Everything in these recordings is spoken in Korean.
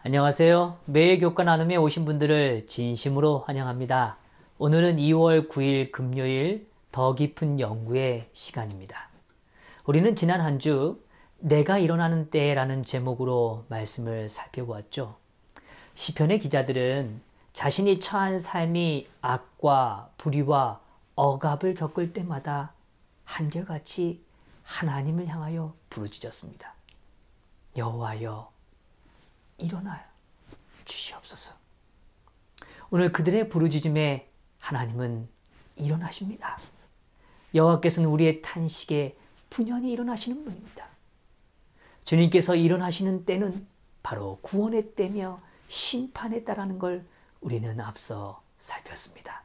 안녕하세요. 매일 교과 나눔에 오신 분들을 진심으로 환영합니다. 오늘은 2월 9일 금요일 더 깊은 연구의 시간입니다. 우리는 지난 한 주 내가 일어나는 때라는 제목으로 말씀을 살펴보았죠. 시편의 기자들은 자신이 처한 삶이 악과 불의와 억압을 겪을 때마다 한결같이 하나님을 향하여 부르짖었습니다. 여호와여 일어나 주시옵소서. 오늘 그들의 부르짖음에 하나님은 일어나십니다. 여호와께서는 우리의 탄식에 분연히 일어나시는 분입니다. 주님께서 일어나시는 때는 바로 구원의 때며 심판의 때라는 걸 우리는 앞서 살폈습니다.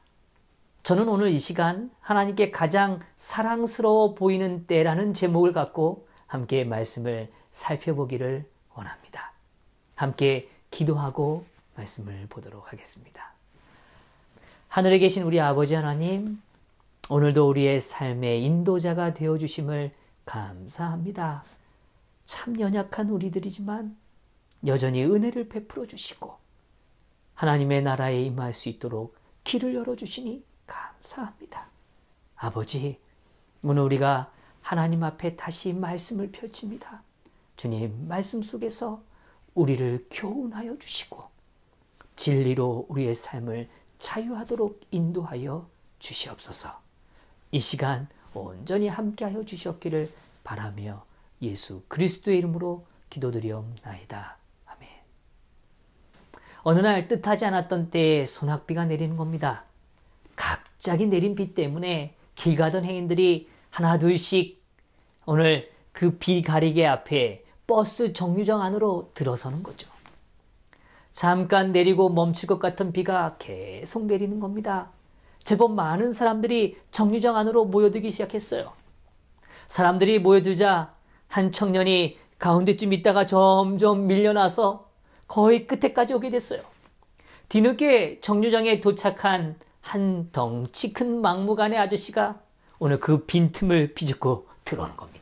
저는 오늘 이 시간 하나님께 가장 사랑스러워 보이는 때라는 제목을 갖고 함께 말씀을 살펴보기를 원합니다. 함께 기도하고 말씀을 보도록 하겠습니다. 하늘에 계신 우리 아버지 하나님, 오늘도 우리의 삶의 인도자가 되어주심을 감사합니다. 참 연약한 우리들이지만 여전히 은혜를 베풀어 주시고 하나님의 나라에 임할 수 있도록 길을 열어주시니 감사합니다. 아버지, 오늘 우리가 하나님 앞에 다시 말씀을 펼칩니다. 주님, 말씀 속에서 우리를 교훈하여 주시고 진리로 우리의 삶을 자유하도록 인도하여 주시옵소서. 이 시간 온전히 함께하여 주시옵기를 바라며 예수 그리스도의 이름으로 기도드리옵나이다. 아멘. 어느 날 뜻하지 않았던 때에 소낙비가 내리는 겁니다. 갑자기 내린 비 때문에 길 가던 행인들이 하나 둘씩 오늘 그 비 가리개 앞에 버스 정류장 안으로 들어서는 거죠. 잠깐 내리고 멈출 것 같은 비가 계속 내리는 겁니다. 제법 많은 사람들이 정류장 안으로 모여들기 시작했어요. 사람들이 모여들자 한 청년이 가운데쯤 있다가 점점 밀려나서 거의 끝에까지 오게 됐어요. 뒤늦게 정류장에 도착한 한 덩치 큰 막무가내 아저씨가 오늘 그 빈틈을 비집고 들어오는 겁니다.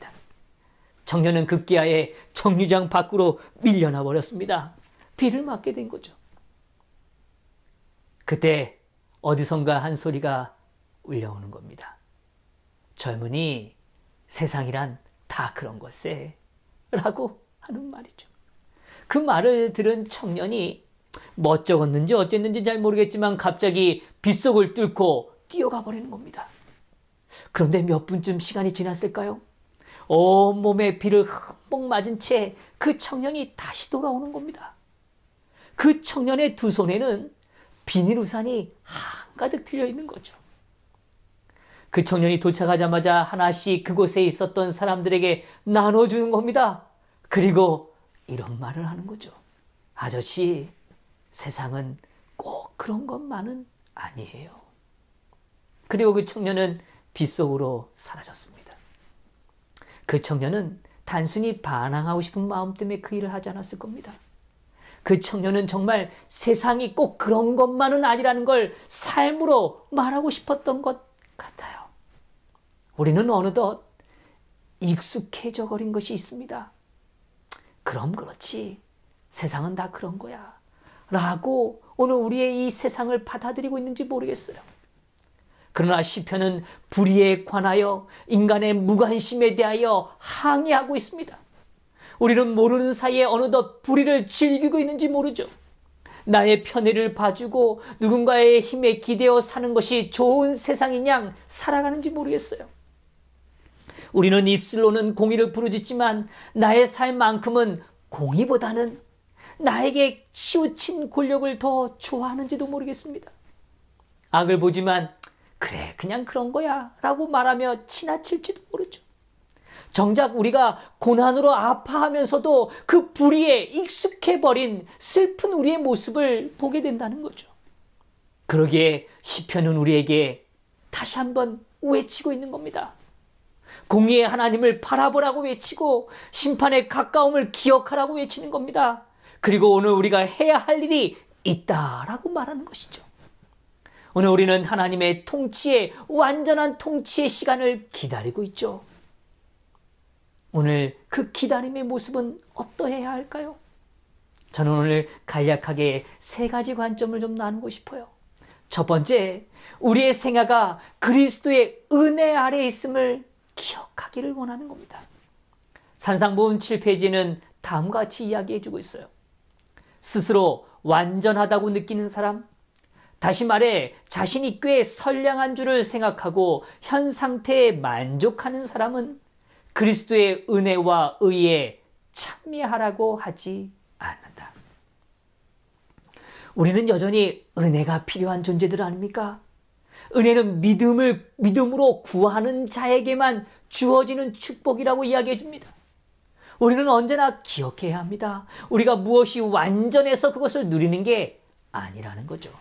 청년은 급기야에 정류장 밖으로 밀려나 버렸습니다. 비를 맞게 된 거죠. 그때 어디선가 한 소리가 울려오는 겁니다. 젊은이, 세상이란 다 그런 것에 라고 하는 말이죠. 그 말을 들은 청년이 멋쩍었는지 어쨌는지 잘 모르겠지만 갑자기 빗속을 뚫고 뛰어가 버리는 겁니다. 그런데 몇 분쯤 시간이 지났을까요? 온몸에 비를 흠뻑 맞은 채 그 청년이 다시 돌아오는 겁니다. 그 청년의 두 손에는 비닐우산이 한가득 들려있는 거죠. 그 청년이 도착하자마자 하나씩 그곳에 있었던 사람들에게 나눠주는 겁니다. 그리고 이런 말을 하는 거죠. 아저씨, 세상은 꼭 그런 것만은 아니에요. 그리고 그 청년은 빗속으로 사라졌습니다. 그 청년은 단순히 반항하고 싶은 마음 때문에 그 일을 하지 않았을 겁니다. 그 청년은 정말 세상이 꼭 그런 것만은 아니라는 걸 삶으로 말하고 싶었던 것 같아요. 우리는 어느덧 익숙해져 버린 것이 있습니다. 그럼 그렇지, 세상은 다 그런 거야 라고 오늘 우리의 이 세상을 받아들이고 있는지 모르겠어요. 그러나 시편은 불의에 관하여 인간의 무관심에 대하여 항의하고 있습니다. 우리는 모르는 사이에 어느덧 불의를 즐기고 있는지 모르죠. 나의 편의를 봐주고 누군가의 힘에 기대어 사는 것이 좋은 세상인 양 살아가는지 모르겠어요. 우리는 입술로는 공의를 부르짖지만 나의 삶만큼은 공의보다는 나에게 치우친 권력을 더 좋아하는지도 모르겠습니다. 악을 보지만 그래, 그냥 그런 거야 라고 말하며 지나칠지도 모르죠. 정작 우리가 고난으로 아파하면서도 그 불의에 익숙해버린 슬픈 우리의 모습을 보게 된다는 거죠. 그러기에 시편은 우리에게 다시 한번 외치고 있는 겁니다. 공의의 하나님을 바라보라고 외치고 심판의 가까움을 기억하라고 외치는 겁니다. 그리고 오늘 우리가 해야 할 일이 있다라고 말하는 것이죠. 오늘 우리는 하나님의 통치의 완전한 통치의 시간을 기다리고 있죠. 오늘 그 기다림의 모습은 어떠해야 할까요? 저는 오늘 간략하게 세 가지 관점을 좀 나누고 싶어요. 첫 번째, 우리의 생애가 그리스도의 은혜 아래에 있음을 기억하기를 원하는 겁니다. 산상보음 7페이지는 다음과 같이 이야기해주고 있어요. 스스로 완전하다고 느끼는 사람, 다시 말해 자신이 꽤 선량한 줄을 생각하고 현 상태에 만족하는 사람은 그리스도의 은혜와 의에 참여하라고 하지 않는다. 우리는 여전히 은혜가 필요한 존재들 아닙니까? 은혜는 믿음으로 구하는 자에게만 주어지는 축복이라고 이야기해 줍니다. 우리는 언제나 기억해야 합니다. 우리가 무엇이 완전해서 그것을 누리는 게 아니라는 거죠.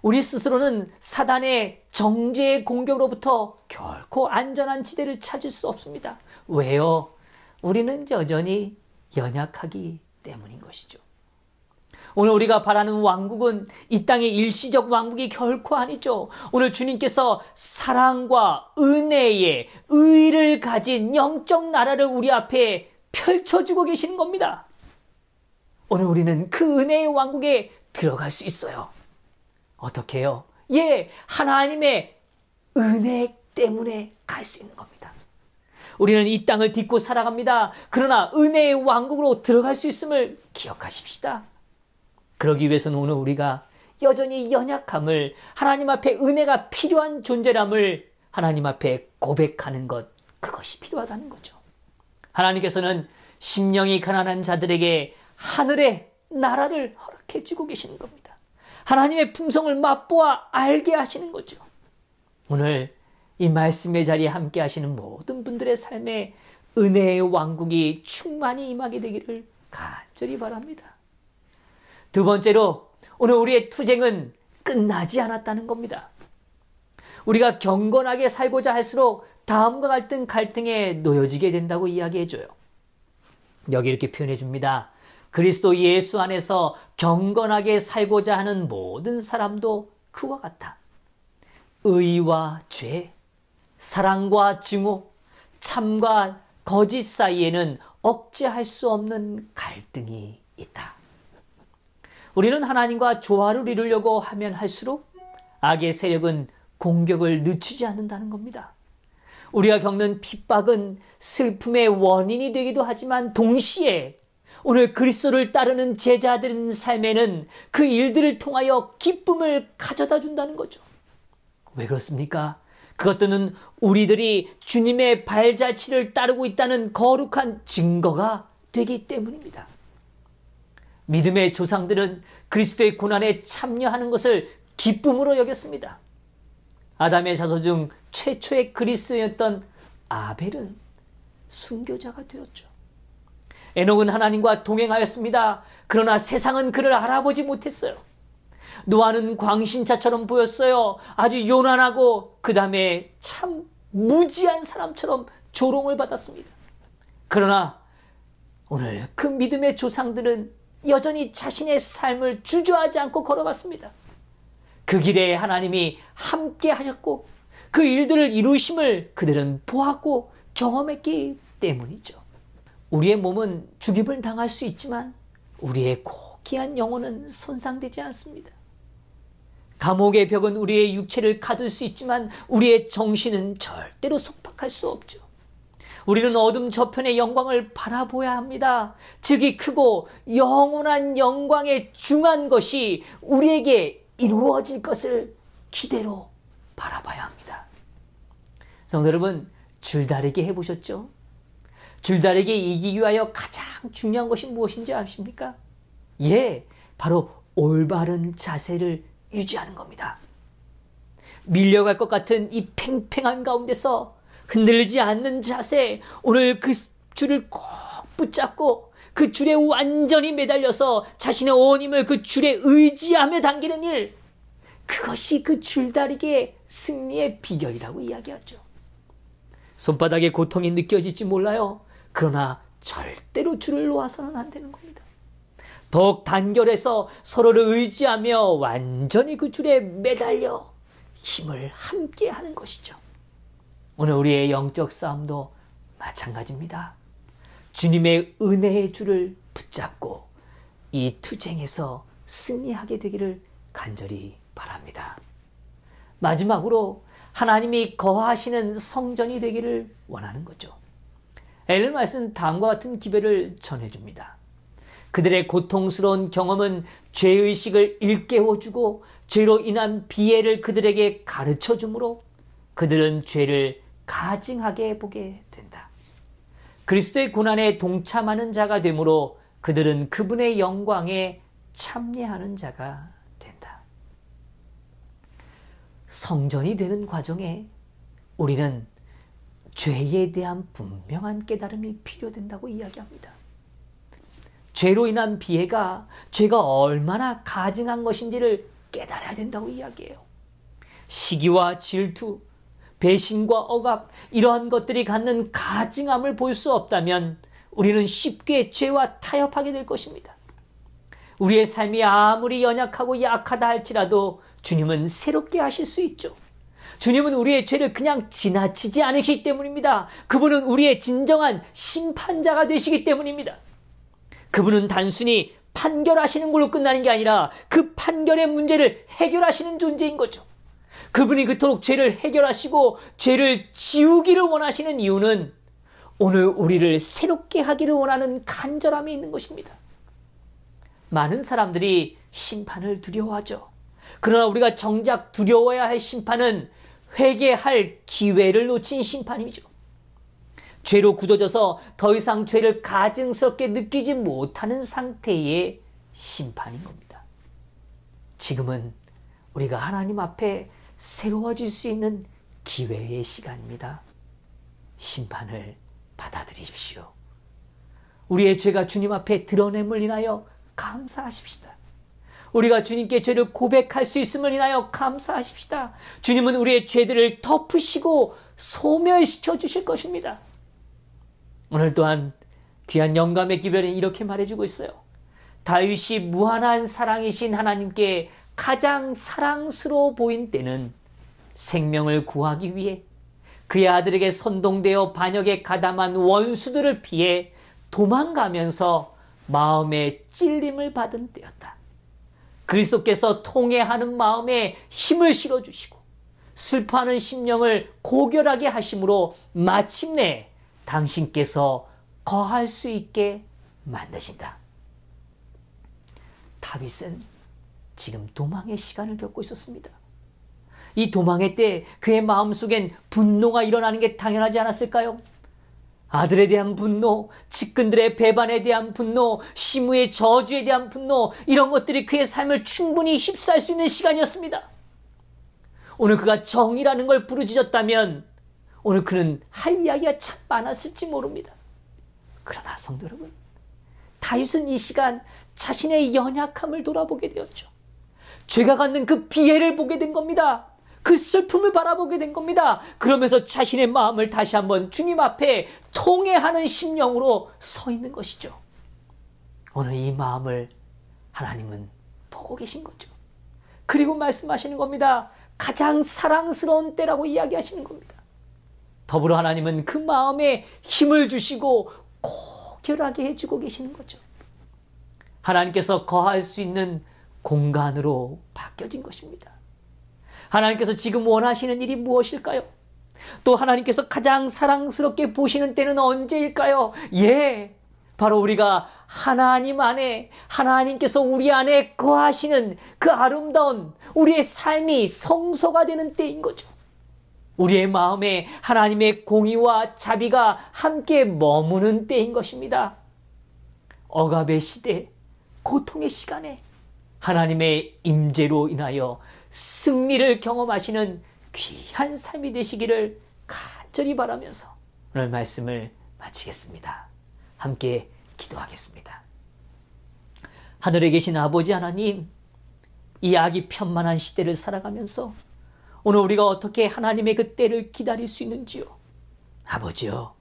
우리 스스로는 사단의 정죄의 공격으로부터 결코 안전한 지대를 찾을 수 없습니다. 왜요? 우리는 여전히 연약하기 때문인 것이죠. 오늘 우리가 바라는 왕국은 이 땅의 일시적 왕국이 결코 아니죠. 오늘 주님께서 사랑과 은혜의 의를 가진 영적 나라를 우리 앞에 펼쳐주고 계시는 겁니다. 오늘 우리는 그 은혜의 왕국에 들어갈 수 있어요. 어떻게 해요? 하나님의 은혜 때문에 갈 수 있는 겁니다. 우리는 이 땅을 딛고 살아갑니다. 그러나 은혜의 왕국으로 들어갈 수 있음을 기억하십시다. 그러기 위해서는 오늘 우리가 여전히 연약함을, 하나님 앞에 은혜가 필요한 존재람을 하나님 앞에 고백하는 것, 그것이 필요하다는 거죠. 하나님께서는 심령이 가난한 자들에게 하늘의 나라를 허락해 주고 계시는 겁니다. 하나님의 풍성을 맛보아 알게 하시는 거죠. 오늘 이 말씀의 자리에 함께 하시는 모든 분들의 삶에 은혜의 왕국이 충만히 임하게 되기를 간절히 바랍니다. 두 번째로, 오늘 우리의 투쟁은 끝나지 않았다는 겁니다. 우리가 경건하게 살고자 할수록 다음과 같은 갈등에 놓여지게 된다고 이야기해줘요. 여기 이렇게 표현해 줍니다. 그리스도 예수 안에서 경건하게 살고자 하는 모든 사람도 그와 같아. 의와 죄, 사랑과 증오, 참과 거짓 사이에는 억제할 수 없는 갈등이 있다. 우리는 하나님과 조화를 이루려고 하면 할수록 악의 세력은 공격을 늦추지 않는다는 겁니다. 우리가 겪는 핍박은 슬픔의 원인이 되기도 하지만 동시에 오늘 그리스도를 따르는 제자들의 삶에는 그 일들을 통하여 기쁨을 가져다 준다는 거죠. 왜 그렇습니까? 그것들은 우리들이 주님의 발자취를 따르고 있다는 거룩한 증거가 되기 때문입니다. 믿음의 조상들은 그리스도의 고난에 참여하는 것을 기쁨으로 여겼습니다. 아담의 자손 중 최초의 그리스도였던 아벨은 순교자가 되었죠. 에녹은 하나님과 동행하였습니다. 그러나 세상은 그를 알아보지 못했어요. 노아는 광신자처럼 보였어요. 아주 요란하고 그 다음에 참 무지한 사람처럼 조롱을 받았습니다. 그러나 오늘 그 믿음의 조상들은 여전히 자신의 삶을 주저하지 않고 걸어갔습니다. 그 길에 하나님이 함께 하셨고 그 일들을 이루심을 그들은 보았고 경험했기 때문이죠. 우리의 몸은 죽임을 당할 수 있지만 우리의 고귀한 영혼은 손상되지 않습니다. 감옥의 벽은 우리의 육체를 가둘 수 있지만 우리의 정신은 절대로 속박할 수 없죠. 우리는 어둠 저편의 영광을 바라보아야 합니다. 즉이 크고 영원한 영광에 중한 것이 우리에게 이루어질 것을 기대로 바라봐야 합니다. 성도 여러분, 줄다리기 해보셨죠? 줄다리기 이기기 위하여 가장 중요한 것이 무엇인지 아십니까? 바로 올바른 자세를 유지하는 겁니다. 밀려갈 것 같은 이 팽팽한 가운데서 흔들리지 않는 자세, 오늘 그 줄을 꼭 붙잡고 그 줄에 완전히 매달려서 자신의 온 힘을 그 줄에 의지하며 당기는 일, 그것이 그 줄다리기의 승리의 비결이라고 이야기하죠. 손바닥에 고통이 느껴질지 몰라요. 그러나 절대로 줄을 놓아서는 안 되는 겁니다. 더욱 단결해서 서로를 의지하며 완전히 그 줄에 매달려 힘을 함께 하는 것이죠. 오늘 우리의 영적 싸움도 마찬가지입니다. 주님의 은혜의 줄을 붙잡고 이 투쟁에서 승리하게 되기를 간절히 바랍니다. 마지막으로 하나님이 거하시는 성전이 되기를 원하는 거죠. 엘렌 화이트는 다음과 같은 기별을 전해줍니다. 그들의 고통스러운 경험은 죄의식을 일깨워주고 죄로 인한 비애를 그들에게 가르쳐주므로 그들은 죄를 가증하게 보게 된다. 그리스도의 고난에 동참하는 자가 되므로 그들은 그분의 영광에 참여하는 자가 된다. 성전이 되는 과정에 우리는 죄에 대한 분명한 깨달음이 필요된다고 이야기합니다. 죄로 인한 비애가 죄가 얼마나 가증한 것인지를 깨달아야 된다고 이야기해요. 시기와 질투, 배신과 억압, 이러한 것들이 갖는 가증함을 볼 수 없다면 우리는 쉽게 죄와 타협하게 될 것입니다. 우리의 삶이 아무리 연약하고 약하다 할지라도 주님은 새롭게 하실 수 있죠. 주님은 우리의 죄를 그냥 지나치지 않으시기 때문입니다. 그분은 우리의 진정한 심판자가 되시기 때문입니다. 그분은 단순히 판결하시는 걸로 끝나는 게 아니라 그 판결의 문제를 해결하시는 존재인 거죠. 그분이 그토록 죄를 해결하시고 죄를 지우기를 원하시는 이유는 오늘 우리를 새롭게 하기를 원하는 간절함이 있는 것입니다. 많은 사람들이 심판을 두려워하죠. 그러나 우리가 정작 두려워해야 할 심판은 회개할 기회를 놓친 심판이죠. 죄로 굳어져서 더 이상 죄를 가증스럽게 느끼지 못하는 상태의 심판인 겁니다. 지금은 우리가 하나님 앞에 새로워질 수 있는 기회의 시간입니다. 심판을 받아들이십시오. 우리의 죄가 주님 앞에 드러냄을 인하여 감사하십시다. 우리가 주님께 죄를 고백할 수 있음을 인하여 감사하십시다. 주님은 우리의 죄들을 덮으시고 소멸시켜 주실 것입니다. 오늘 또한 귀한 영감의 기별은 이렇게 말해주고 있어요. 다윗이 무한한 사랑이신 하나님께 가장 사랑스러워 보인 때는 생명을 구하기 위해 그의 아들에게 선동되어 반역에 가담한 원수들을 피해 도망가면서 마음의 찔림을 받은 때였다. 그리스도께서 통회하는 마음에 힘을 실어주시고 슬퍼하는 심령을 고결하게 하심으로 마침내 당신께서 거할 수 있게 만드신다. 다윗은 지금 도망의 시간을 겪고 있었습니다. 이 도망의 때 그의 마음속엔 분노가 일어나는 게 당연하지 않았을까요? 아들에 대한 분노, 측근들의 배반에 대한 분노, 시므의 저주에 대한 분노, 이런 것들이 그의 삶을 충분히 휩싸일 수 있는 시간이었습니다. 오늘 그가 정의라는 걸 부르짖었다면 오늘 그는 할 이야기가 참 많았을지 모릅니다. 그러나 성도 여러분, 다윗은 이 시간 자신의 연약함을 돌아보게 되었죠. 죄가 갖는 그 비애를 보게 된 겁니다. 그 슬픔을 바라보게 된 겁니다. 그러면서 자신의 마음을 다시 한번 주님 앞에 통회하는 심령으로 서 있는 것이죠. 오늘 이 마음을 하나님은 보고 계신 거죠. 그리고 말씀하시는 겁니다. 가장 사랑스러운 때라고 이야기하시는 겁니다. 더불어 하나님은 그 마음에 힘을 주시고 고결하게 해주고 계시는 거죠. 하나님께서 거할 수 있는 공간으로 바뀌어진 것입니다. 하나님께서 지금 원하시는 일이 무엇일까요? 또 하나님께서 가장 사랑스럽게 보시는 때는 언제일까요? 바로 우리가 하나님 안에, 하나님께서 우리 안에 거하시는 그 아름다운 우리의 삶이 성소가 되는 때인 거죠. 우리의 마음에 하나님의 공의와 자비가 함께 머무는 때인 것입니다. 억압의 시대, 고통의 시간에 하나님의 임재로 인하여 승리를 경험하시는 귀한 삶이 되시기를 간절히 바라면서 오늘 말씀을 마치겠습니다. 함께 기도하겠습니다. 하늘에 계신 아버지 하나님, 이 악이 편만한 시대를 살아가면서 오늘 우리가 어떻게 하나님의 그 때를 기다릴 수 있는지요. 아버지요,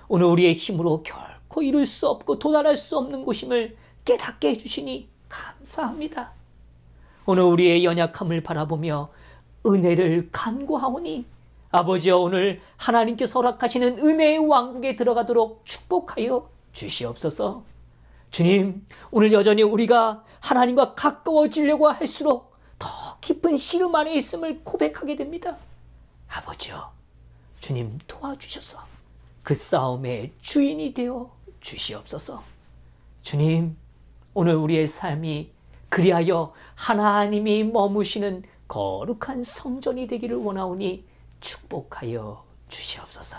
오늘 우리의 힘으로 결코 이룰 수 없고 도달할 수 없는 곳임을 깨닫게 해주시니 감사합니다. 오늘 우리의 연약함을 바라보며 은혜를 간구하오니 아버지여, 오늘 하나님께서 허락하시는 은혜의 왕국에 들어가도록 축복하여 주시옵소서. 주님, 오늘 여전히 우리가 하나님과 가까워지려고 할수록 더 깊은 씨름 안에 있음을 고백하게 됩니다. 아버지여, 주님 도와주셔서 그 싸움의 주인이 되어 주시옵소서. 주님, 오늘 우리의 삶이 그리하여 하나님이 머무시는 거룩한 성전이 되기를 원하오니 축복하여 주시옵소서.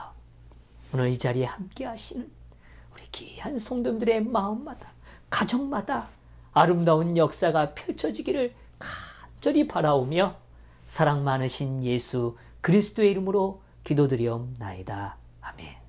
오늘 이 자리에 함께 하시는 우리 귀한 성도들의 마음마다, 가정마다 아름다운 역사가 펼쳐지기를 간절히 바라오며 사랑 많으신 예수 그리스도의 이름으로 기도드리옵나이다. 아멘.